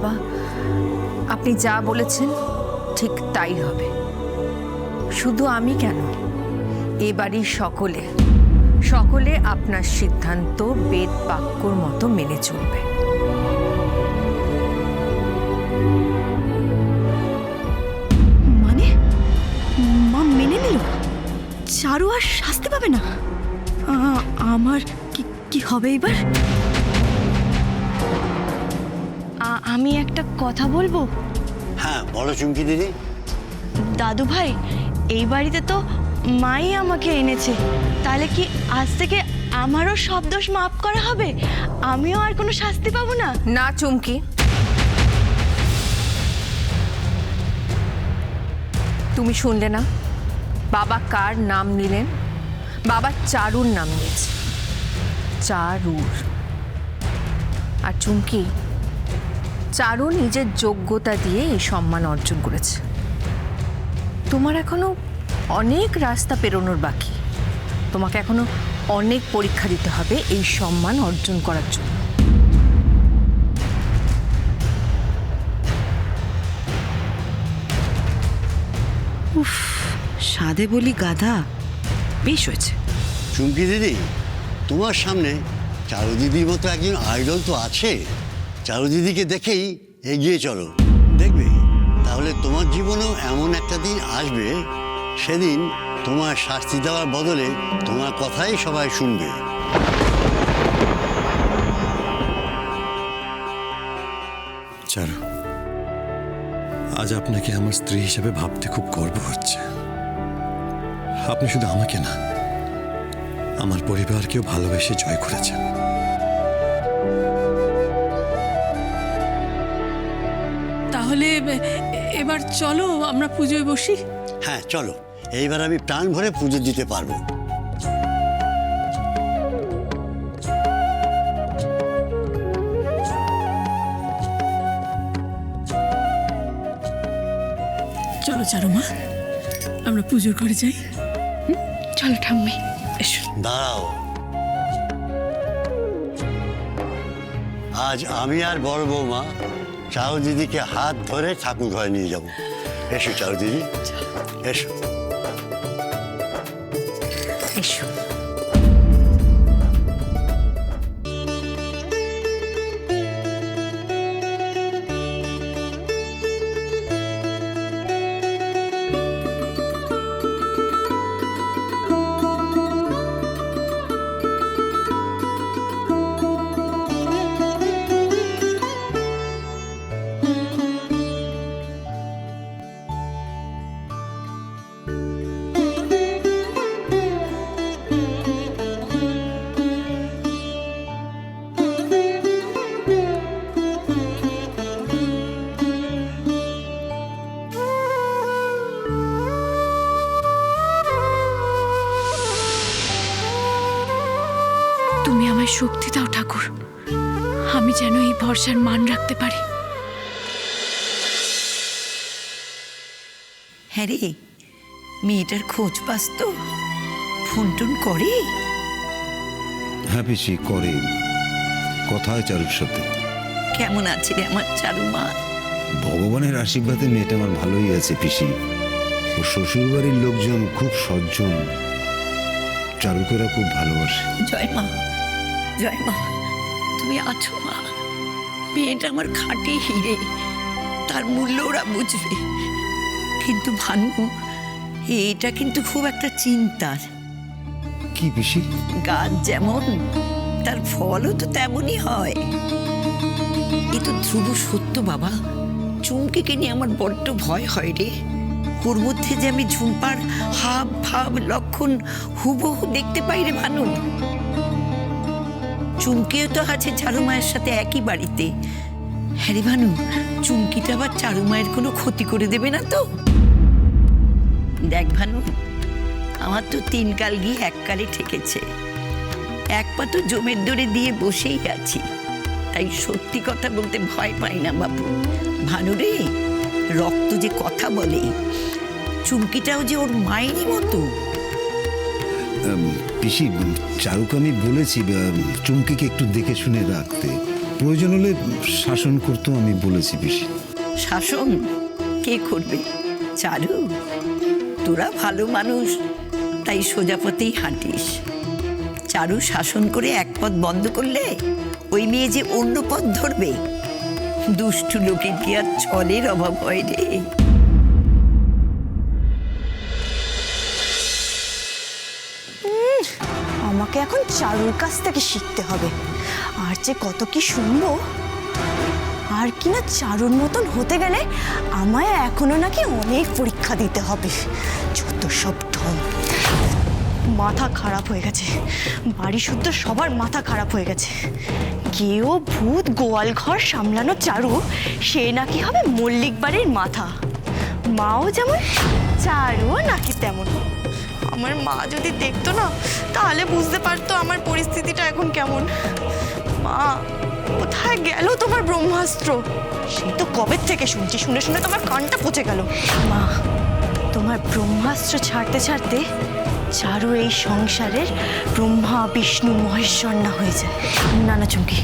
বাবা, আপনি যা বলেছেন ঠিক তাই হবে। শুধু আমি কেন, এ বাড়ির সকলে সকলে আপনার সিদ্ধান্ত বেদ বাক্যর মতো মেনে চলবে। মানে মা মেনে নিল? চারু আর শাস্তি পাবে না? আমার কি হবে এবার? আমি একটা কথা বলবো। হ্যাঁ বলো চুমকি দিদি। দাদু ভাই, এই বাড়িতে তো মাই আমাকে এনেছে, তাহলে কি আজ থেকে আমারও সব দোষ মাফ করা হবে? আমিও আর কোনো শাস্তি পাবো না? না চুমকি, তুমি শুনলে না বাবা কার নাম নিলেন? বাবা চারুর নাম নিয়েছে, চারুর। আর চুমকি, চারু নিজের যোগ্যতা দিয়ে এই সম্মান অর্জন করেছে। তোমার এখনো অনেক রাস্তা পেরোনোর বাকি। তোমাকে এখনো অনেক পরীক্ষা দিতে হবে এই সম্মান অর্জন করার জন্য। উফ, সাধে বলি গাধা। বেশ হয়েছে। চুমকি দিদি, তোমার সামনে চারু দিদির মতো একজন আইডল তো আছে। চারু দিদিকে দেখেই এগিয়ে চলো, দেখবে তাহলে তোমার জীবনেও এমন একটা দিন আসবে, সেদিন তোমার শাস্তি দেওয়ার বদলে তোমার কথাই সবাই শুনবে। চারু, আজ আপনাকে আমার স্ত্রী হিসেবে ভাবতে খুব গর্ব হচ্ছে। আপনি শুধু আমাকে না, আমার পরিবারকেও ভালোবেসে জয় করেছেন। তাহলে এবার চলো আমরা পুজোয় বসি। হ্যাঁ চলো, এইবার আমি প্রাণ ভরে পুজো দিতে পারবো। চলো চারুমা, আমরা পুজোর ঘরে যাই। চলো ঠাম্মি, এসো। দাঁড়াও, আজ আমি আর বড় বৌমা চারু দিদিকে হাত ধরে ঠাকুর ঘরে নিয়ে যাব। এসো চারু দিদি, এসো এসো। তুমি আমায় শক্তি দাও ঠাকুর, আমি যেন এই ভরসার মান রাখতে পারি। হ্যাঁ রে, মেয়েটার খোঁজ পাস তো? ফোন টোন করে? হ্যাঁ পিসি করে, কথা হয় চারুর সাথে। কেমন আছে রে আমার চারু মা? ভগবানের আশীর্বাদে মেয়েটা আমার ভালোই আছে পিসি। ও শ্বশুর বাড়ির লোকজন খুব সজ্জন, চারুকে ওরা খুব ভালোবাসে। জয় মা, জয় মা, তুমি আছো মা। মেয়েটা আমার খাঁটি হিরে, তার মূল্য ওরা বুঝবে। কিন্তু ভানু, এটা কিন্তু খুব একটা চিন্তার। কি পিসি? গাছ যেমন, তার ফলও তো তেমনই হয়। এ তো ধ্রুব সত্য বাবা। চুমকিকে নিয়ে আমার বড্ড ভয় হয় রে। ওর মধ্যে যে আমি ঝুম্পার হাব ভাব লক্ষণ হুবহু দেখতে পাই রে ভানু। চুমকিও তো আছে চারু মায়ের সাথে একই বাড়িতে। হ্যাঁ রে ভানু, চুমকিটা আবার চারু মায়ের কোনো ক্ষতি করে দেবে না তো? দেখ ভানু, আমার তো 3 কাল গিয়ে 1 কালে ঠেকেছে। এক পা তো জমের দরে দিয়ে বসেই আছি, তাই সত্যি কথা বলতে ভয় পাই না বাবু। ভানু রে, রক্ত যে কথা বলে, চুমকিটাও যে ওর মায়েরই মতো। পিসি, চারুকে আমি বলেছি চুমকিকে একটু দেখে শুনে রাখতে। প্রয়োজন হলে শাসন করতেও আমি বলেছি পিসি। শাসন কে করবে? চারু, তোরা ভালো মানুষ, তাই সোজা পথেই হাঁটিস। চারু শাসন করে এক পথ বন্ধ করলে ওই মেয়ে যে অন্য পথ ধরবে। দুষ্টু লোকের কি আর ছলের অভাব হয় রে? আমাকে এখন চারুর কাছ থেকে শিখতে হবে। আর যে কত কি শুনবো। আর কিনা চারুর মতন হতে গেলে আমায় এখনো নাকি অনেক পরীক্ষা দিতে হবে। যত সব ঢং। মাথা খারাপ হয়ে গেছে, বাড়ি শুদ্ধ সবার মাথা খারাপ হয়ে গেছে। কেউ ভূত গোয়াল ঘর সামলানো চারু, সে নাকি হবে মল্লিক বাড়ির মাথা। মাও যেমন, চারুও নাকি তেমন। আমার মা যদি দেখতো না, তাহলে বুঝতে পারতো আমার পরিস্থিতিটা এখন কেমন। মা, কোথায় গেল তোমার ব্রহ্মাস্ত্র? সেই তো কবে থেকে শুনছি, শুনে শুনে তোমার কানটা পচে গেল। মা, তোমার ব্রহ্মাস্ত্র ছাড়তে ছাড়তে চারু এই সংসারের ব্রহ্মা বিষ্ণু মহেশ্বর না হয়ে যায়। না না চুমকি,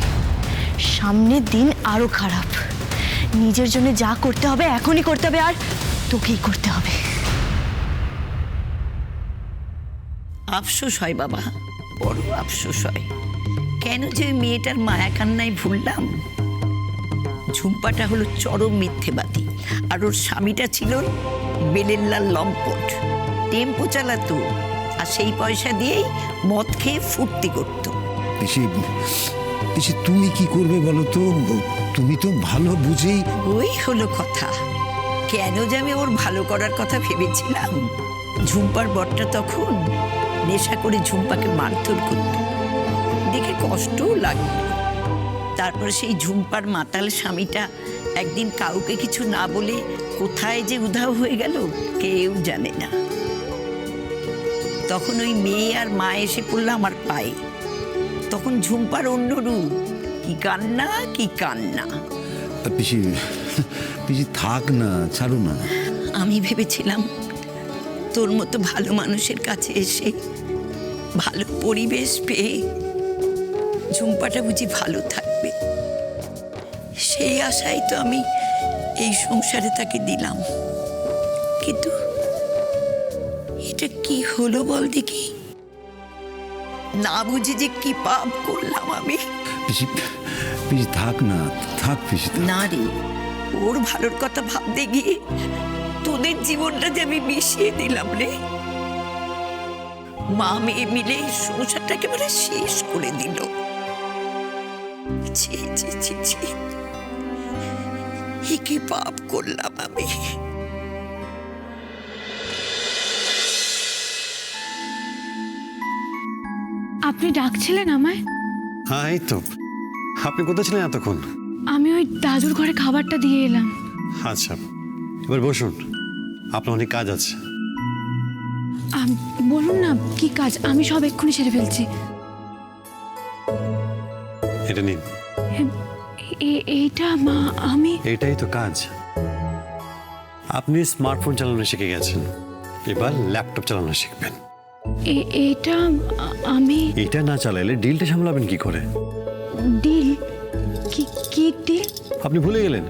সামনের দিন আরো খারাপ। নিজের জন্য যা করতে হবে এখনই করতে হবে, আর তোকেই করতে হবে। আফসোস হয় বাবা, বড় আফসোস হয়। কেন যে ওই মেয়েটার মায়া কান্নায় ভুললাম। ঝুম্পাটা হলো চরম মিথ্যেবাদী, আর ওর স্বামীটা ছিল বেলের লাল লম্পট। টেম্পো চালাতো, আর সেই পয়সা দিয়েই মদ খেয়ে ফুর্তি করতো। পিসি, পিসি তুমি কি করবে বলো তো? তুমি তো ভালো বুঝেই। ওই হলো কথা। কেন যে আমি ওর ভালো করার কথা ভেবেছিলাম। ঝুম্পার বরটা তখন নেশা করে ঝুম্পাকে মারধর করত, দেখে কষ্টও লাগলো। তারপর সেই ঝুম্পার মাতাল স্বামীটা একদিন কাউকে কিছু না বলে কোথায় যে উধাও হয়ে গেল কেউ জানে না। তখন ওই মেয়ে আর মা এসে পড়লো আমার পায়ে। তখন ঝুম্পার অন্য রূপ, কি কান্না কি কান্না। পিসি, পিসি থাক না, ছাড়ো না। আমি ভেবেছিলাম তোর মতো ভালো মানুষের কাছে এসে ভালো পরিবেশ পেয়ে ঝুম্পাটা বুঝি ভালো থাকবে। সেই আশাই তো আমি এই সংসারে তাকে দিলাম। কিন্তু এটা কি হলো বল দেখি? না বুঝে যে কি পাপ করলাম আমি। পিসি, পিসি থাক না, থাক পিসি। না রে, ওর ভালোর কথা ভাবতে গিয়ে তোদের জীবনটা যে আমি মিশিয়ে দিলাম রে। মা মেয়ে মিলে সংসারটা একেবারে শেষ করে দিল। ছি ছি ছি ছি, এ কি পাপ করলাম আমি। আপনি ডাকছিলেন আমায়? হ্যাঁ, এই তো। আপনি কোথায় ছিলেন এতক্ষণ? আমি ওই দাদুর ঘরে খাবারটা দিয়ে এলাম। আচ্ছা, এবার বসুন, আপনার অনেক কাজ আছে। বলুন না কি কাজ, আমি সব এক্ষুনি সেরে ফেলছি। এটা নিন। এইটা মা, আমি এটাই তো কাজ। আপনি স্মার্টফোন চালানো শিখে গেছেন, এবার ল্যাপটপ চালানো শিখবেন। এইটা আমি। এটা না চালাইলে ডিলটা সামলাবেন কি করে? ডিল? কি ডিল? আপনি ভুলে গেলেন?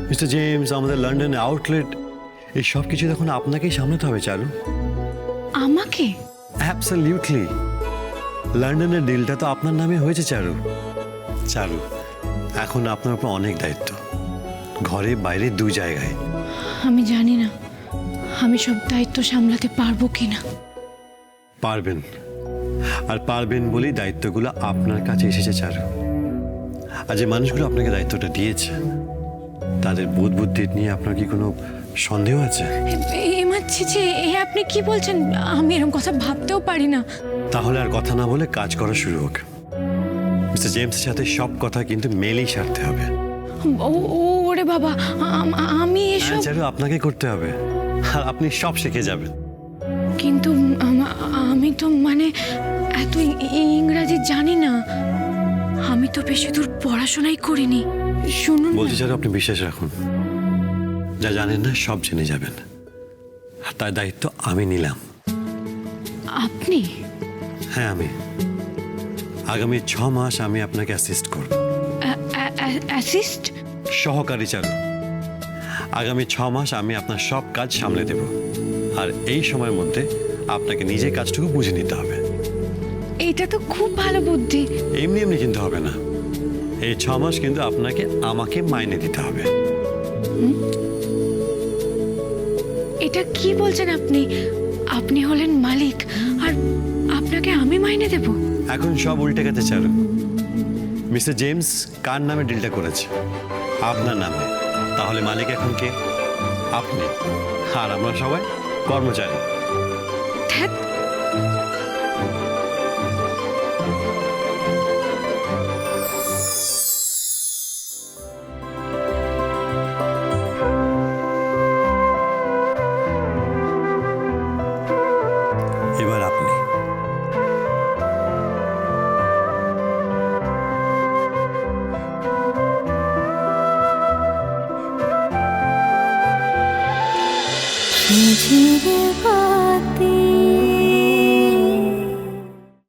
মিস্টার জেমস, আমাদের লন্ডনে আউটলেট, এই সব কিছু এখন আপনাকেই সামলাতে হবে চারু। আমাকে? অ্যাবসলিউটলি। লন্ডনের ডিলটা তো আপনার নামে হয়েছে চারু। চারু, এখন আপনার উপর অনেক দায়িত্ব, ঘরে বাইরে দু জায়গায়। আমি জানি না আমি সব দায়িত্ব সামলাতে পারবো কিনা। পারবেন, আর পারবেন বলেই দায়িত্বগুলো আপনার কাছে এসেছে চারু। আর যে মানুষগুলো আপনাকে দায়িত্বটা দিয়েছে তাদের বোধ বুদ্ধি নিয়ে আপনার কি কোনো সন্দেহ আছে? ছি, এ আপনি কি বলছেন? আমি এরকম কথা ভাবতেও পারি না। তাহলে আর কথা না বলে কাজ করা শুরু হোক। মিস্টার জেমসের সাথে সব কথা কিন্তু মেলেই সারতে হবে। ওরে বাবা, আমি এসব। চারু, আপনাকে করতে হবে, আর আপনি সব শিখে যাবেন। কিন্তু আমি তো মানে এত ইংরাজি জানি না। আমি তো বেশি দূর পড়াশোনাই করিনি। শুনুন, বলছি চারু, আপনি বিশ্বাস রাখুন, যা জানেন না সব জেনে যাবেন। আর তার দায়িত্ব আমি নিলাম। আপনি? হ্যাঁ, আমি। আগামী 6 মাস আমি আপনাকে অ্যাসিস্ট করব। অ্যাসিস্ট? সহকারী চারু। আগামী 6 মাস আমি আপনার সব কাজ সামলে দেব, আর এই সময়ের মধ্যে আপনাকে নিজের কাজটুকু বুঝে নিতে হবে। এটা তো খুব ভালো বুদ্ধি। এমনি এমনি কিন্তু হবে না, এই 6 মাস কিন্তু আপনাকে আমাকে মাইনে দিতে হবে। এটা কি বলছেন আপনি? আপনি হলেন মালিক আর আপনাকে আমি মাইনে দেব? এখন সব উল্টে গেছে চারু। মিস্টার জেমস কার নামে ডিলটা করেছে? আপনার নামে। তাহলে মালিক এখন কে? আপনি। আর আমরা সবাই কর্মচারী। ধ্যাৎ, এবার আপনি। ঝিঝির বাতি